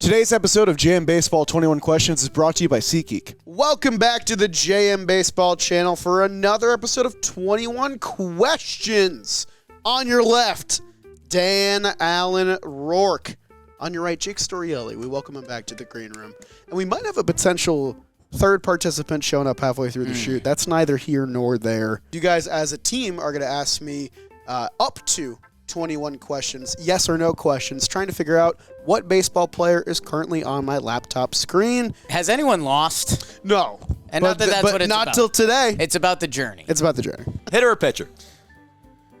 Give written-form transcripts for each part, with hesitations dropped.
Today's episode of JM Baseball 21 Questions is brought to you by SeatGeek. Welcome back to the JM Baseball channel for another episode of 21 Questions. On your left, Dan Allen Rourke. On your right, Jake Storielli. We welcome him back to the green room. And we might have a potential third participant showing up halfway through the shoot. That's neither here nor there. You guys as a team are going to ask me up to 21 questions, yes or no questions, trying to figure out what baseball player is currently on my laptop screen. Has anyone lost? No. And not that that's what it's not about. till today. It's about the journey. It's about the journey. Hitter or pitcher?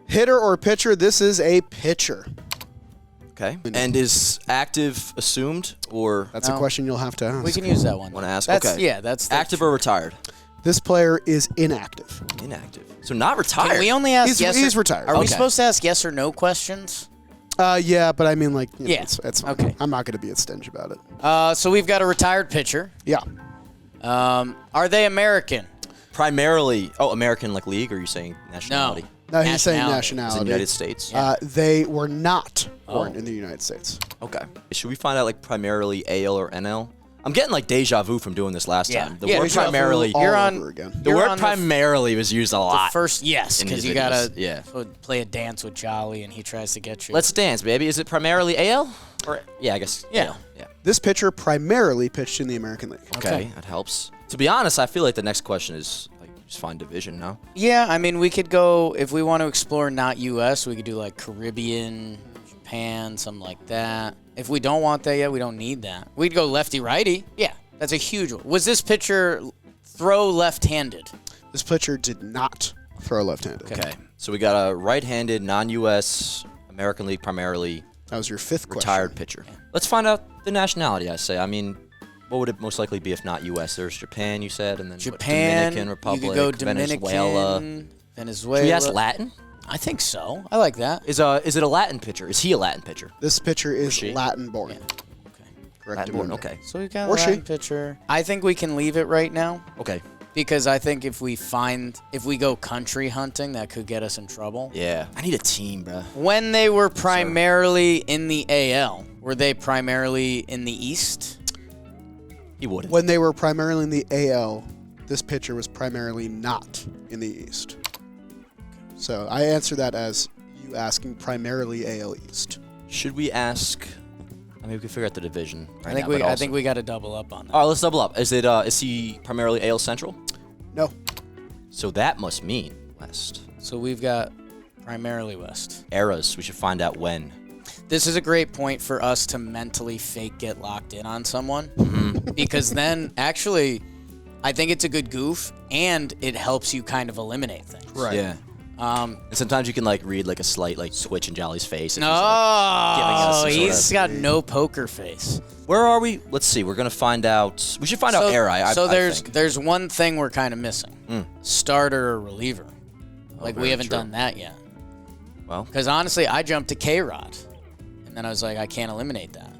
Hitter or pitcher? This is a pitcher. Okay. And is active assumed or? That's a question you'll have to ask. We can use that one. Want to ask? That's, okay. Yeah, that's active or retired? This player is inactive. Inactive. So not retired. Can we only ask He's retired. Are we supposed to ask yes or no questions? Yeah, but I mean, like, you know, Yeah. it's fine. Okay. I'm not going to be a stingy about it. So we've got a retired pitcher. Yeah. Are they American? Primarily. Oh, American like league, or are you saying nationality? No, he's saying Nationality. It's in nationality. the United States. They were not born in the United States. Okay. Should we find out like primarily AL or NL? I'm getting like deja vu from doing this last time. The word deja vu primarily. all You're on- over again. The You're word on primarily was used a lot. The first, yes, in because these you got videos. to play a dance with Jolly, and he tries to get you. Let's dance, baby. Is it primarily AL? Or yeah, I guess. Yeah. AL. Yeah. This pitcher primarily pitched in the American League. Okay, that helps. To be honest, I feel like the next question is like just find division. No. Yeah, I mean, we could go, if we want to explore not U.S., we could do like Caribbean, Japan, something like that. If we don't want that yet, we don't need that. We'd go lefty-righty. Yeah, that's a huge one. Was this pitcher throw left-handed? This pitcher did not throw left-handed. Okay. So we got a right-handed, non-U.S. American League primarily That was your fifth retired question. pitcher. Let's find out the nationality. I say. I mean, what would it most likely be if not U.S.? There's Japan, you said, and then Japan, Dominican Republic, you could go Dominican, Venezuela. Venezuela. Should we ask Latin? I think so. I like that. Is it a Latin pitcher? Is he a Latin pitcher? This pitcher is she? Latin-born. Yeah. Okay. Correct. Latin-born. Amanda. Okay. So we've got a Or she. Latin pitcher. I think we can leave it right now. Okay. Because I think if we go country hunting, that could get us in trouble. Yeah. I need a team, bro. When they were primarily in the AL, were they primarily in the East? He wouldn't. When they were primarily in the AL, this pitcher was primarily not in the East. So I answer that as you asking primarily AL East. Should we ask? I mean, we can figure out the division. Right now, I but think we got to double up on that. All right, let's double up. Is he primarily AL Central? No. So that must mean West. So we've got primarily West. Eras. We should find out when. This is a great point for us to mentally fake get locked in on someone. Because then, actually, I think it's a good goof, and it helps you kind of eliminate things. Right. Yeah. And sometimes you can like read like a slight like switch in Jolly's face. If No, he's got no poker face. Where are we? Let's see. We're gonna find out. We should find out era. I think. there's one thing we're kind of missing: starter or reliever. Like we haven't done that yet. Well, Because honestly, I jumped to K-Rod, and then I was like, I can't eliminate that.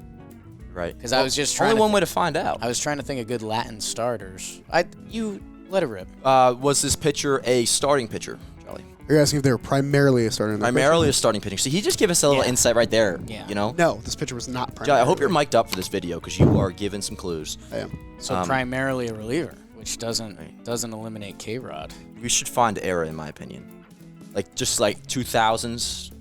right. Because I was just trying. Only one way to find out. I was trying to think of good Latin starters. You let it rip. Was this pitcher a starting pitcher, Jolly? You're asking if they were primarily a starter in the Primarily a starting pitcher. See, he just gave us a little Yeah. insight right there. Yeah. You know. No, this pitcher was not primarily. Jolly, I hope you're mic'd up for this video because you are giving some clues. I am. So primarily a reliever, which doesn't eliminate K-Rod. We should find era, in my opinion. Like just like 2000s.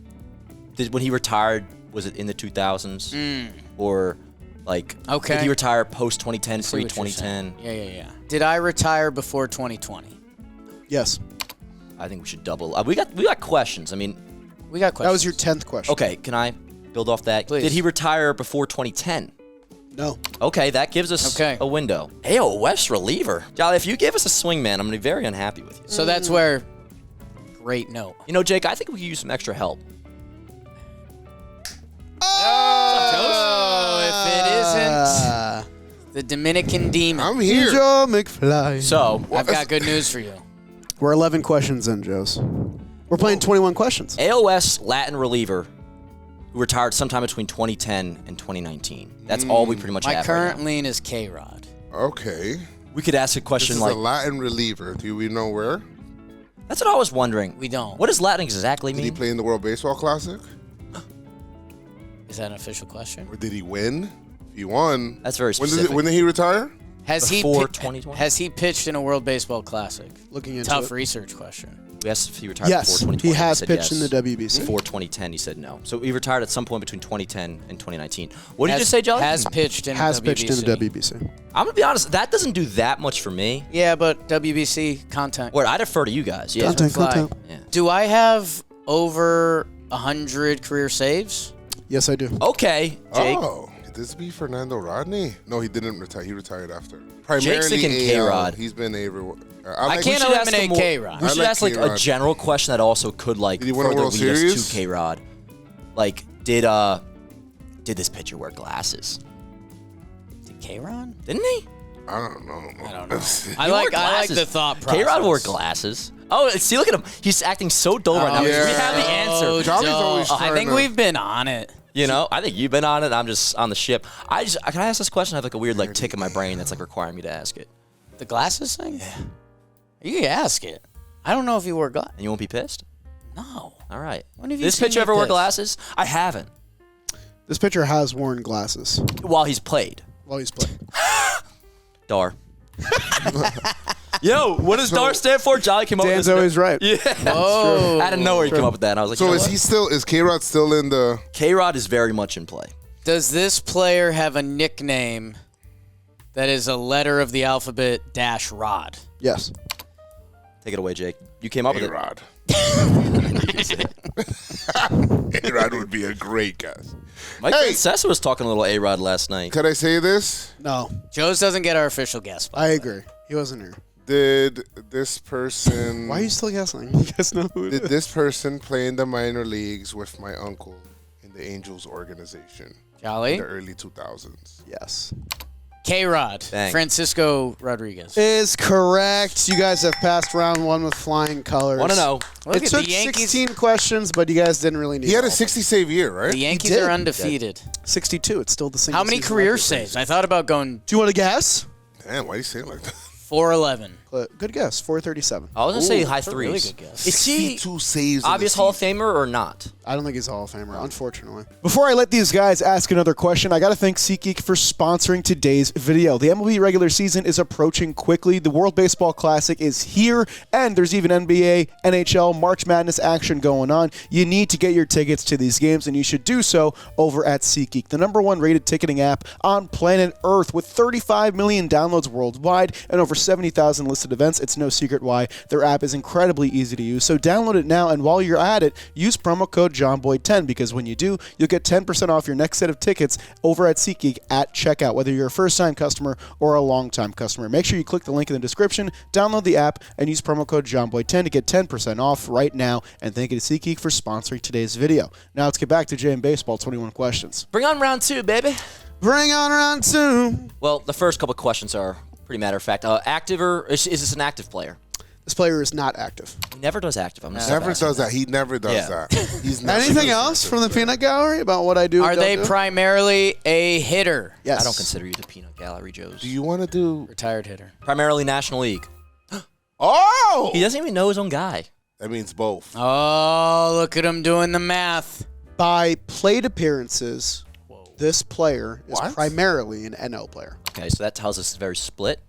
When he retired, was it in the 2000s? Or like did he retire post 2010, pre 2010? Yeah. Did I retire before 2020? Yes. I think we should double. We got questions. I mean, We got questions. That was your 10th question. okay, can I build off that? Please. Did he retire before 2010? No. Okay, that gives us a window. AL West reliever. Jolly, if you give us a swing man, I'm going to be very unhappy with you. So that's where, great note. You know, Jake, I think we could use some extra help. Oh, if it isn't the Dominican Demon. I'm here. Joe McFly. So, I've got good news for you. We're 11 questions in, Joes. We're playing 21 questions. AL West Latin reliever who retired sometime between 2010 and 2019. That's all we pretty much My have current right now. lean is K-Rod. Okay. We could ask a This question is like, a Latin reliever. Do we know where? that's what I was wondering. We don't. What does Latin exactly Did he mean? play in the World Baseball Classic? Is that an official question? Or did he win? If He won. That's very When specific. did he retire? Before 2020? Has he pitched in a World Baseball Classic? Looking into Tough it. research question. We asked if he retired Yes, before 2020. he has said pitched yes. in the WBC. Before 2010, he said no. So he retired at some point between 2010 and 2019. What did you Has- just say, Jolly? Has pitched in Has the WBC. pitched in the WBC. I'm going to be honest, that doesn't do that much for me. Yeah, but WBC content. Word, I defer to you guys. Yeah. Content, Fly. content. Yeah. Do I have over 100 career saves? Yes, I do. Okay, Jake. Oh, could this be Fernando Rodney? No, he didn't retire. He retired after. Jake's thinking AL. K-Rod. He's been everywhere. I can't eliminate K-Rod. We I should like ask like a K-Rod. general question that also could like Did he win a further World lead us Series? to K-Rod. Like, did this pitcher wear glasses? Did K-Ron? Didn't he? I don't know. I don't know. He I wore like glasses. the thought process. K-Rod wore glasses. Oh, see, look at him. He's acting so dull right now. yeah. We have the answer. Jolly's always I trying think to- we've been on it. You know, I think you've been on it. I'm just on the ship. Can I ask this question? I have like a weird like tick in my brain that's like requiring me to ask it. The glasses thing? Yeah. You can ask it. I don't know if he wore glasses. And you won't be pissed? No. All right. When have you This seen pitcher me ever wore pissed? glasses? I haven't. This pitcher has worn glasses While he's played. while he's playing. Dar. Yo, what does DAR stand for? Jolly came up with Dan's this. always right. Yeah. Oh. Out of nowhere he came up with that. And I was like, So you know is what? he still? Is K-Rod still in the? K-Rod is very much in play. Does this player have a nickname that is a letter of the alphabet - Rod? Yes. Take it away, Jake. You came up with it. K-Rod. K-Rod would be a great guess. Mike Hey. Francesa was talking a little A-Rod last night. Could I say this? No. Joez doesn't get our official guess. I agree. He wasn't here. Did this person? Why are you still guessing? You guys know who it Did is. this person play in the minor leagues with my uncle in the Angels organization in Jolly? the early 2000s? Yes. K-Rod. Dang. Francisco Rodriguez. Is correct. You guys have passed round one with flying colors. Want to know? Look It at took the Yankees. 16 questions, but you guys didn't really need He had a all. 60 save year, right? The Yankees did. are undefeated. 62. It's still the same. How many career saves? I thought about going Do you want to guess? Damn, why do you say it like that? 411. Good guess. 437. I was going to say Ooh, high that's a threes. really good guess. Is he 62 saves. in obvious the Hall of season. Famer or not? I don't think he's a Hall of Famer, unfortunately. Before I let these guys ask another question, I got to thank SeatGeek for sponsoring today's video. The MLB regular season is approaching quickly. The World Baseball Classic is here, and there's even NBA, NHL, March Madness action going on. You need to get your tickets to these games, and you should do so over at SeatGeek, the #1 rated ticketing app on planet Earth with 35 million downloads worldwide and over 70,000 listed events. It's no secret why. Their app is incredibly easy to use, so download it now, and while you're at it, use promo code Jomboy10 because when you do, you'll get 10% off your next set of tickets over at SeatGeek at checkout, whether you're a first-time customer or a long-time customer. Make sure you click the link in the description, download the app, and use promo code Jomboy10 to get 10% off right now, and thank you to SeatGeek for sponsoring today's video. Now let's get back to JM Baseball 21 questions. Bring on round two, baby. Bring on round two. Well, the first couple questions are pretty matter of fact. Active or is this an active player? This player is not active. He never does active. I'm just Never does that. He never does Yeah. that. He's never Anything does else that. from the peanut gallery about what I do? Are and don't they do? primarily a hitter? Yes. I don't consider you the peanut gallery, Joez. Do you want to do? Retired hitter. Primarily National League. Oh, He doesn't even know his own guy. that means both. Oh, look at him doing the math. By plate appearances, this player is What? primarily an NL player. Okay, so that tells us it's very split.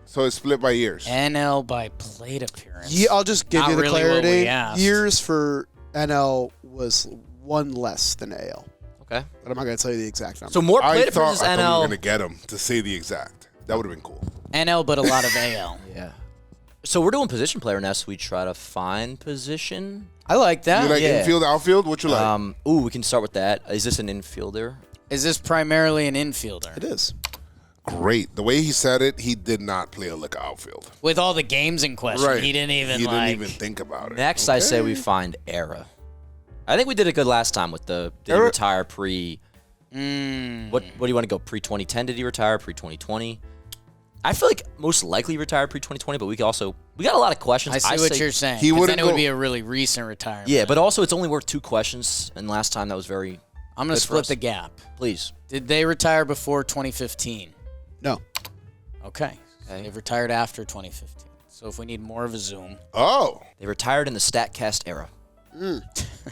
So it's split by years. NL by plate appearance. Yeah, I'll just give Not you the really what we clarity. asked. Years for NL was one less than AL, Okay. but I'm not going to tell you the exact number. So more I plate thought appearances we were NL. gonna get him to say the exact. That would have been cool. NL, but a lot of AL. Yeah. So we're doing position player now, so we try to find position. I like that. You like yeah. infield, outfield? What you like? We can start with that. Is this an infielder? Is this primarily an infielder? It is. Great. The way he said it, he did not play a lick of outfield. With all the games in question, Right. he didn't even He like. didn't even think about it. Next, I say we find era. I think we did it good last time with the did he Era- retire pre. What do you want to go pre 2010? Did he retire pre 2020? I feel like most likely retired pre 2020, but we got a lot of questions. I see what say- you're saying. he 'cause wouldn't then it would go- be a really recent retirement. Yeah, but also it's only worth 2 questions, and last time that was very. I'm going good to for split us. the gap. Please. Did they retire before 2015? No. Okay. They retired after 2015. So if we need more of a zoom. Oh, They retired in the StatCast era.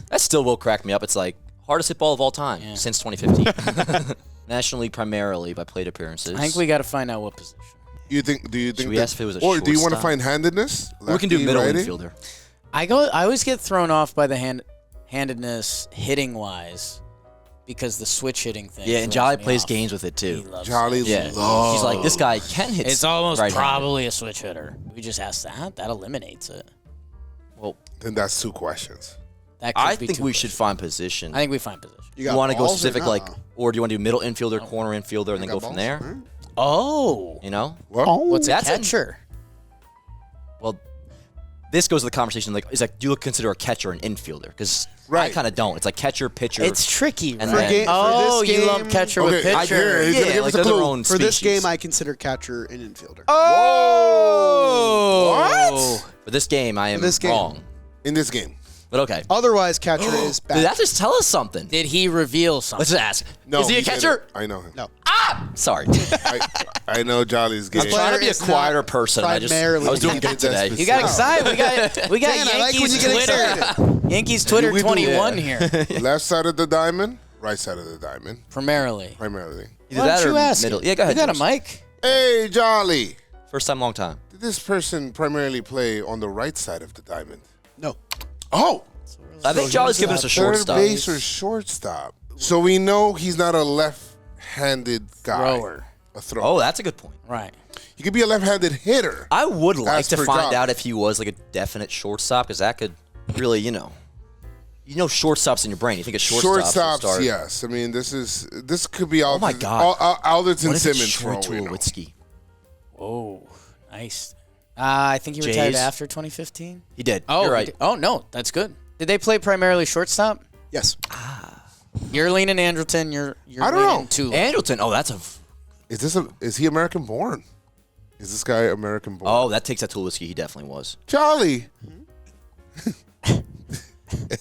That still will crack me up. It's like hardest hit ball of all time since 2015. National League primarily by plate appearances. I think we got to find out what position. Do you think Should we ask if it was a or do you want to shortstop? find handedness? We can do Lefty, middle righty? infielder. I always get thrown off by the handedness hitting wise because the switch hitting thing. Yeah, and throws Jolly me plays off. games with it He too. loves Jolly it. Yeah, loves. he's like, this guy can hit. It's almost right-handed. probably a switch hitter. We just ask that. That eliminates it. Well, Then that's 2 questions. That could I be think too we much. should find position. I think we find position. You You got want to go balls or specific, no? or do you want to do middle infielder, corner infielder, and then I go got from balls? there? All right. Oh. You know? What? What's a That's a- catcher? Well, this goes to the conversation. Is like, do you consider a catcher an infielder? Because I Right. kind of don't. It's like catcher, pitcher. It's tricky, right? And then- oh, for this you game- love catcher with Okay, pitcher. he's gonna yeah, give like us a they're their clue. own For this species. game, I consider catcher an infielder. Oh. What? For this game, I am this game. wrong. In this game. But okay. Otherwise, catcher is Did back. that just tell us something? Did he reveal something? Let's just ask. No, Is he a didn't. catcher? I know him. No. Sorry. I know Jolly's game. I'm trying to be a is not quieter person. I primarily was doing a good catcher. today. That's You got specific. excited. We got Dan, I like when Yankees you get Twitter. excited. Yankees Twitter We do, 21 yeah. here. Left side of the diamond, right side of the diamond, Primarily. primarily. Either Why that don't or you ask middle. it? Yeah, go ahead. You got a Joez. mic? Hey, Jolly. First time, long time. Did this person primarily play on the right side of the diamond? No. Oh, I think Jolly's giving us a third shortstop. base or shortstop. So we know he's not a left-handed guy. Thrower. A thrower. Oh, that's a good point. Right. He could be a left-handed hitter. I would like As to for find Jolly. out if he was like a definite shortstop, because that could really, shortstops in your brain. You think of shortstops. Shortstops, start. yes. I mean, this could be Oh my God. Alderton What if it's Simmons Troy for all we know. Tulowitzki? Oh, nice. I think he retired Jays. after 2015. He did. Oh, You're right. Oh, no. That's good. Did they play primarily shortstop? Yes. You're leaning Andrelton. You're I don't leaning know. Tulo. Andrelton. Oh, that's Is he American born? Is this guy American born? Oh, that takes that Tulowitzki. He definitely was. Charlie,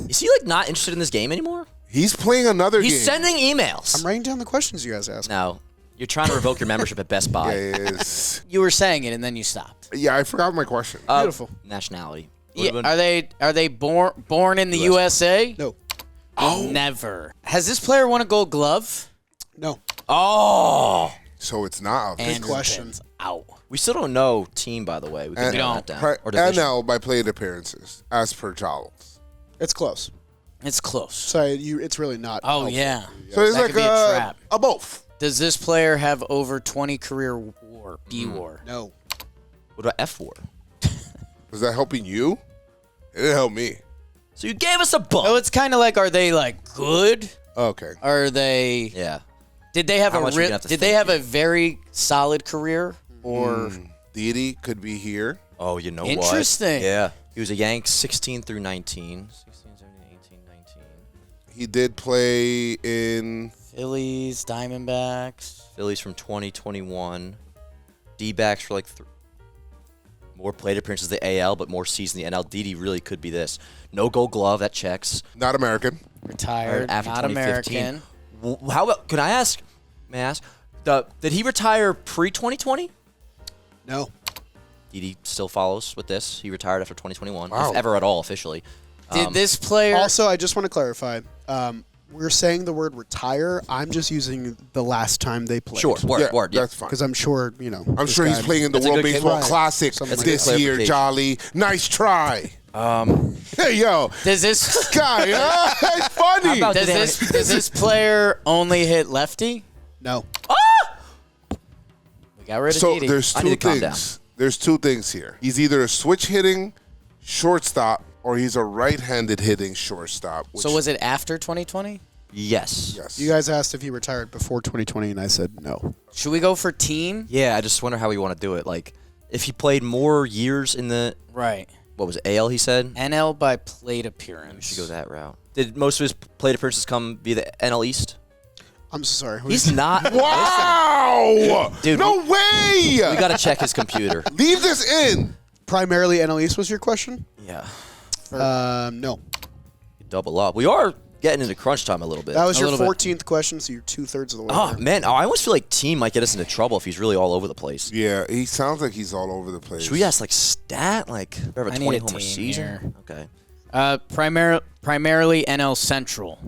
Is he like not interested in this game anymore? he's playing another He's game. sending emails. I'm writing down the questions you guys ask. No, you're trying to revoke your membership at Best Buy. Yes. You were saying it, and then you stopped. Yeah, I forgot my question. Beautiful. Nationality. Yeah, are they born in the USA? No. Oh, never. Has this player won a Gold Glove? No. Oh, So it's not obvious. And question. Out. we still don't know team, by the way. We can And- narrow that down. Pri- Or division. NL by plate appearances, as per Jowls. It's close. It's close. So it's really not. Oh helpful. yeah. So it's That like could be a trap. a both. Does this player have over 20 career WAR? B WAR. No. What about F war? Was that helping you? It didn't help me. So you gave us a bump. Oh, it's kind of like, are they like good? Okay. Are they? Yeah. Did they have How a much are we gonna have to Did they think have here? a very solid career or? Didi could be here. Oh, you know what? Interesting. Yeah. He was a Yank 16 through 19. 16, 17, 18, 19. He did play in. Phillies, Diamondbacks. Phillies from 2021. D-backs for like more plate appearances in the AL, but more season in the NL. Didi really could be this. No Gold Glove, that checks. Not American. Retired, After not 2015. American. How about? Can I ask? May I ask? Did he retire pre-2020? No. Didi still follows with this. He retired after 2021, Wow. if ever at all officially. Did this player? Also, I just want to clarify. We're saying the word retire. I'm just using the last time they played. Sure. Yeah, Word. that's fine. Because I'm sure, I'm this sure he's guy- playing in the That's a World good Baseball Right. Classic Something like this that. year, Clarification. Jolly. Nice try. Hey, yo. Does this Guy, it's funny. about- does this player only hit lefty? No. We got rid of So Didi. there's I two need to calm things. There's two things here. He's either a switch hitting shortstop or he's a right-handed hitting shortstop. Which, So was it after 2020? Yes. yes. You guys asked if he retired before 2020, and I said no. Should we go for team? Yeah, I just wonder how we want to do it. Like, if he played more years in the, Right. what was it, AL, he said? NL by plate appearance. We should go that route. Did most of his plate appearances come via the NL East? I'm so sorry. He's not. Wow! Dude, no way! We got to check his computer. Leave this in. primarily NL East was your question? Yeah. No. Double up. We are getting into crunch time a little bit. That was A your little bit. 14th question, so you're 2/3 of the way Oh, there. man. I almost feel like team might get us into trouble if he's really all over the place. Yeah, he sounds like he's all over the place. Should we ask, like, stat? Like, we have a I need 20 a homer team season? here. Okay. Primarily NL Central.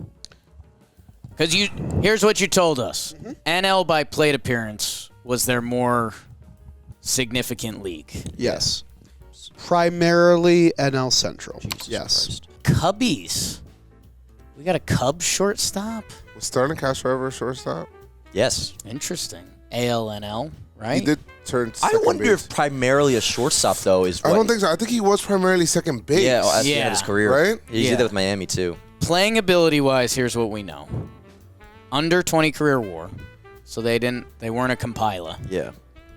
Because here's what you told us. NL by plate appearance was their more significant league. Yes. Primarily NL Central. Jesus yes. Christ. Cubbies. We got a Cubs shortstop? Was Starlin Castro ever a shortstop? Yes. Interesting. ALNL, right? He did turn I second wonder base. if primarily a shortstop, though, is what... I don't think so. I think he was primarily second base. Yeah, at the end Yeah. of his career. Right? He did that with Miami, too. Playing ability-wise, here's what we know. Under 20 career WAR, so they weren't a compiler. Yeah.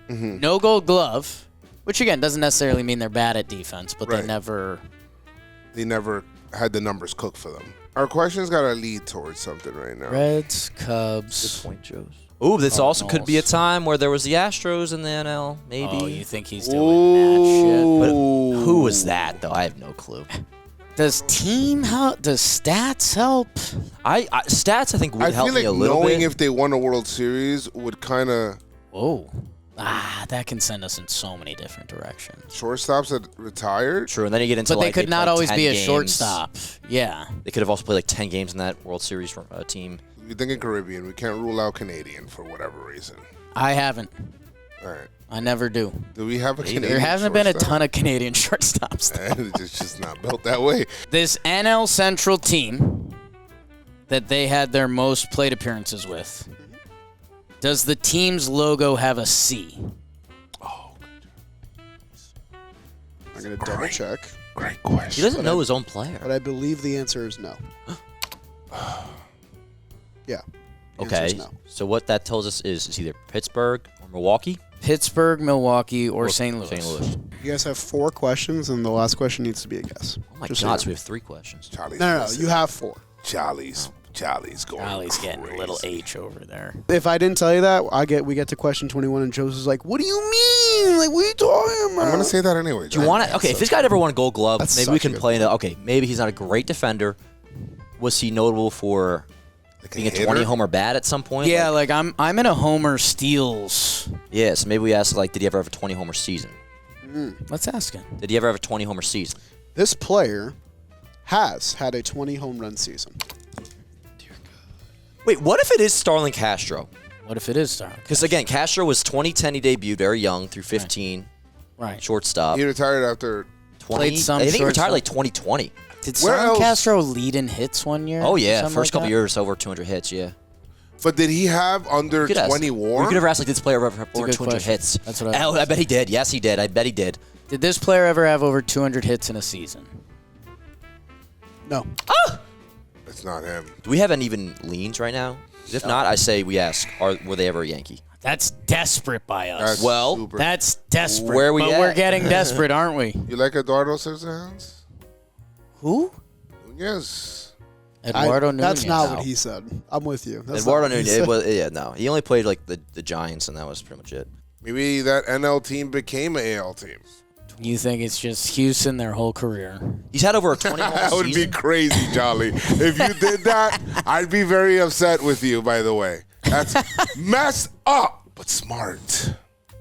No Gold Glove, which again doesn't necessarily mean they're bad at defense, but Right. they never. They never had the numbers cooked for them. Our question's got to lead towards something right now. Reds, Good Cubs. point, Joez. Ooh, this also could be a time where there was the Astros in the NL, maybe. Oh, you think he's doing that But who was that, though? I have no clue. shit? Does team help? Does stats help? Stats, I think, would I help feel me like a little knowing bit. if they won a World Series would kind of Whoa. That can send us in so many different directions. shortstops that retired. True, and then you get into But like they could not played always 10 be a games. shortstop. Yeah. They could have also played like 10 games in that World Series team. We think in Caribbean. We can't rule out Canadian for whatever reason. I haven't. All right. I never do. Do we have a Canadian There hasn't been a shortstop? ton of Canadian shortstops. It's just not built that way. This NL Central team that they had their most plate appearances with, does the team's logo have a C? I'm going to double check, Great He question. doesn't know his own player. but I believe the answer is no. Yeah. The answer Okay, is no. so what that tells us is it's either Pittsburgh or Milwaukee Pittsburgh, Milwaukee, or St. Louis. St. Louis. You guys have 4 questions, and the last question needs to be a guess. Oh my Just so God, you so we have 3 questions. Charlie's know. No. missing. You have 4. Charlie's going. Ollie's getting a little crazy. H over there. If I didn't tell you that, we get to question 21, and Joe's is like, "What do you mean? Like, what are you talking about?" I'm gonna say that anyway. Do you want to? Okay, if this guy ever won a Gold Glove, That's maybe we such a can good play into. Okay, maybe he's not a great defender. Was he notable for being a hitter? 20 homer bat at some point? Yeah, Like, I'm in a Homer Steals. yeah. So maybe we ask like, did he ever have a 20 homer season? Let's ask him. Did he ever have a 20 homer season? This player has had a 20 home run season. Wait, what if it is Starlin Castro? What if it is Starlin? Because again, Castro was 2010. He debuted very young through 15, Right. shortstop. He retired after. 20. Played some I think he shortstop. retired like 2020. Did Where Starlin else? Castro lead in hits one year? Oh yeah, Something first like couple that? years over 200 hits. Yeah. But did he have under We could ask- 20 WAR? We could have asked like, did this player ever have over good 200 question. hits? That's what I- Oh, I bet he did. Yes, he did. I bet he did. Did this player ever have over 200 hits in a season? No. It's not him. Do we have any even leans right now? 'Cause if not, I say we ask, were they ever a Yankee? That's desperate by us. That's Well, super. That's desperate. Where we but at? we're getting desperate, aren't we? You like Eduardo Scissorhands? Who? Yes. Eduardo Nunez. That's not No. what he said. I'm with you. That's Eduardo not what he Nunez, said. it was, yeah, no. He only played like the Giants, and that was pretty much it. Maybe that NL team became an AL team. You think it's just Houston their whole career? He's had over a 20 home That would be season. crazy, Jolly. If you did that, I'd be very upset with you, by the way. That's messed up, but smart.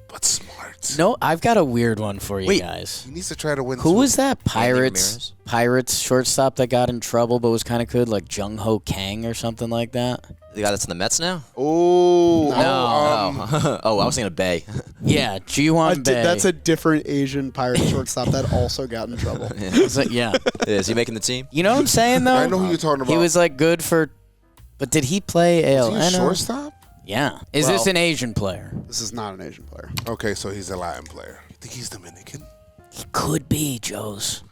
But smart. No, I've got a weird one for you Wait. guys. He needs to try to win. Who too. was that Ramirez? Pirates shortstop that got in trouble but was kind of good, like Jung Ho Kang or something like that? The guy that's in the Mets now? Oh, Oh, I was thinking of Bay. Yeah, Ji-Hwan Bae. That's a different Asian pirate shortstop that also got in trouble. Yeah. Is he making the team? You know what I'm saying though? I know who you're talking about. He was like good for, but did he play AL? Is he a shortstop? Yeah. Is this an Asian player? This is not an Asian player. Okay, so he's a Latin player. You think he's Dominican? He could be, Joez.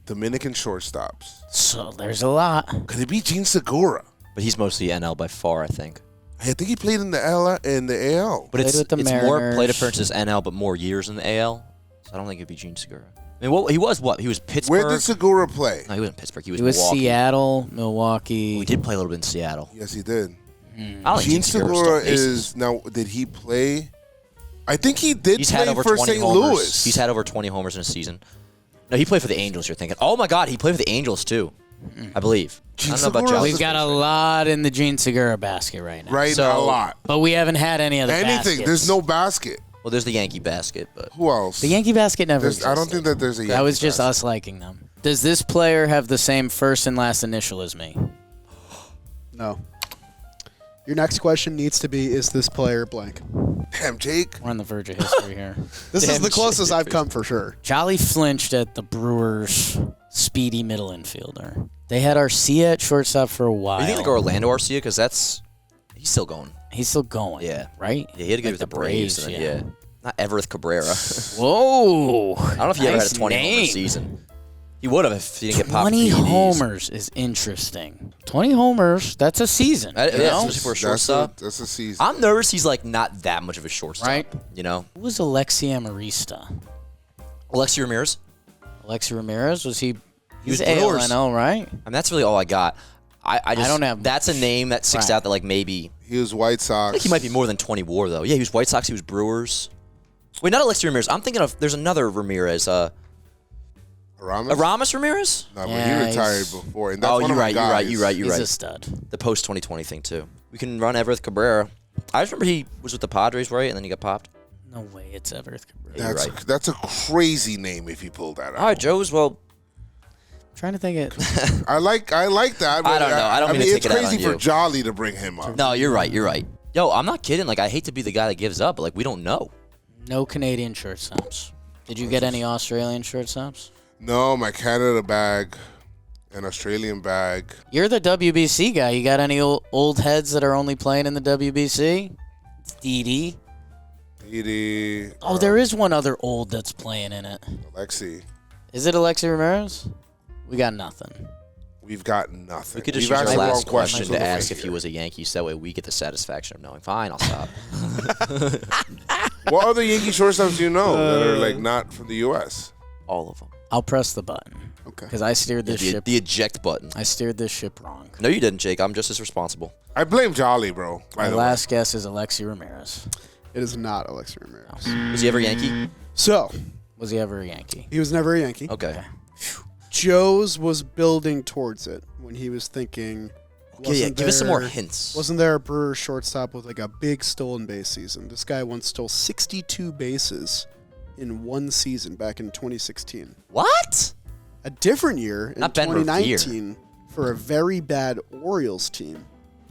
Dominican shortstops. So there's a lot. Could it be Gene Segura? But he's mostly NL by far, I think. Hey, I think he played in the AL. But it's Played with the more Mariners. plate appearances NL, but more years in the AL. So I don't think it'd be Gene Segura. I mean, he was what? He was Pittsburgh. Where did Segura play? No, he wasn't Pittsburgh. He was It was Milwaukee. Seattle, Milwaukee. We did play a little bit in Seattle. Yes, he did. I don't think Gene Segura Segura stole bases. is now. Did he play? I think he did He's play had over for 20 St. homers. Louis. He's had over 20 homers in a season. No, he played for the Angels. You're thinking? Oh my God, he played for the Angels too. I believe. Gene I don't know about Segura Joez. We've got a lot in the Gene Segura basket right now. right, So- a lot. But we haven't had any other Anything. baskets. There's no basket. Well, there's the Yankee basket, but Who else? The Yankee basket never There's- I don't existed. think that there's a. That was Yankee just basket. us liking them. Does this player have the same first and last initial as me? No. Your next question needs to be, is this player blank? Damn, Jake. We're on the verge of history here. This is the closest I've come for sure. Jolly flinched at the Brewers' speedy middle infielder. They had Arcia at shortstop for a while. You think they go Orlando Arcia? Because he's still going. He's still going. Yeah. Right? Yeah, he had to go with the Braves. And then, yeah. Not Everett Cabrera. Whoa. I don't know if he ever had a 20 homer season. He would have if he didn't get popped. 20 homers is interesting. 20 homers, that's a season. Especially for a shortstop. That's a season. I'm nervous he's like not that much of a shortstop. Right. You know? Who was Alexi Amarista? Alexi Ramirez? Alexi Ramirez? Was he? He was He's Brewers. ALNL, right? I mean, that's really all I got. I don't have. That's a name that sticks out that like maybe. He was White Sox. I think he might be more than 20 WAR though. Yeah, he was White Sox. He was Brewers. Wait, not Alexi Ramirez. I'm thinking of. There's another Ramirez. Aramis Ramirez? No, but he retired before. And that's you're one of my right. guys. You're right. He's a stud. The post 2020 thing too. We can run Everett Cabrera. I just remember he was with the Padres, right? And then he got popped. No way, it's Everett Cabrera. That's a crazy name if you pull that out. All right, Joez. Well, Trying to think it. I like that. I don't know. I don't mean to take it out on it's crazy for you. Jolly to bring him up. no, you're right. Yo, I'm not kidding. Like, I hate to be the guy that gives up, but like, we don't know. No Canadian shortstops. Did you get any Australian shortstops? No, my Canada bag, an Australian bag. You're the WBC guy. You got any old heads that are only playing in the WBC? It's Didi. Oh, there is one other old that's playing in it. Alexi. Is it Alexi Ramirez? We got nothing. We've got nothing. We could just We've use our asked the last wrong question to on the way ask if he here. was a Yankee, so that way we get the satisfaction of knowing. Fine, I'll stop. What other Yankee shortstops do you know that are like not from the U.S.? All of them. I'll press the button. Okay. Because I steered this ship. The eject button. I steered this ship wrong. No, you didn't, Jake. I'm just as responsible. I blame Jolly, bro. By My the way. last guess is Alexi Ramirez. It is not Alexi Ramirez. Was he ever Yankee? So, Was he ever a Yankee? he was never a Yankee. Okay. Joez was building towards it when he was thinking. Yeah, give us some more hints. Wasn't there a Brewer shortstop with like a big stolen base season? This guy once stole 62 bases in one season back in 2016. What? A different year in Not Ben Revere. 2019 for a very bad Orioles team.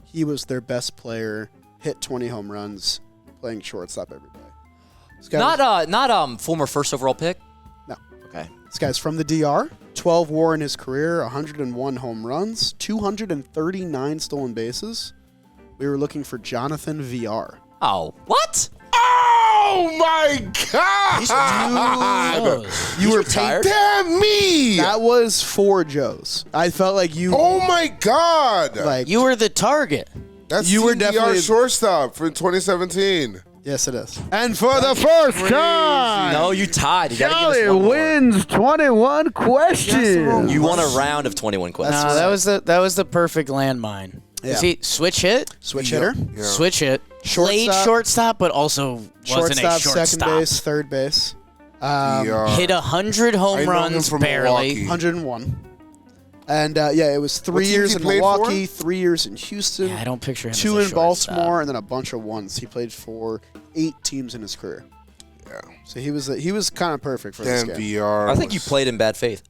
He was their best player, hit 20 home runs, playing shortstop every day. This guy Not former first overall pick? No. Okay. This guy's from the DR. 12 WAR in his career, 101 home runs, 239 stolen bases. We were looking for Jonathan VR. Oh, what? Oh my God! You were retired? Damn me! That was for Joe's. I felt like you. Oh my God! Like You were the target. That's you were CDR definitely- shortstop for 2017. Yes, it is. And for the first time, No, you tied. You gotta give us one more. wins 21 questions. You won a round of 21 questions. No, that was the perfect landmine. Yeah. Is he switch hit? Switch hitter. Yeah. Switch hit. Played Shortstop. shortstop, but also wasn't a Shortstop, shortstop. second base, third base. Hit 100 I home know him runs from barely. Milwaukee. 101. And yeah, it was 3 What teams years he in played Milwaukee, 3 years in Houston, Yeah, I don't picture him 2 as a in Baltimore, shortstop. and then a bunch of ones. He played for 8 teams in his career. Yeah. So he was kind of perfect for this Damn game. VR. I think you played in bad faith.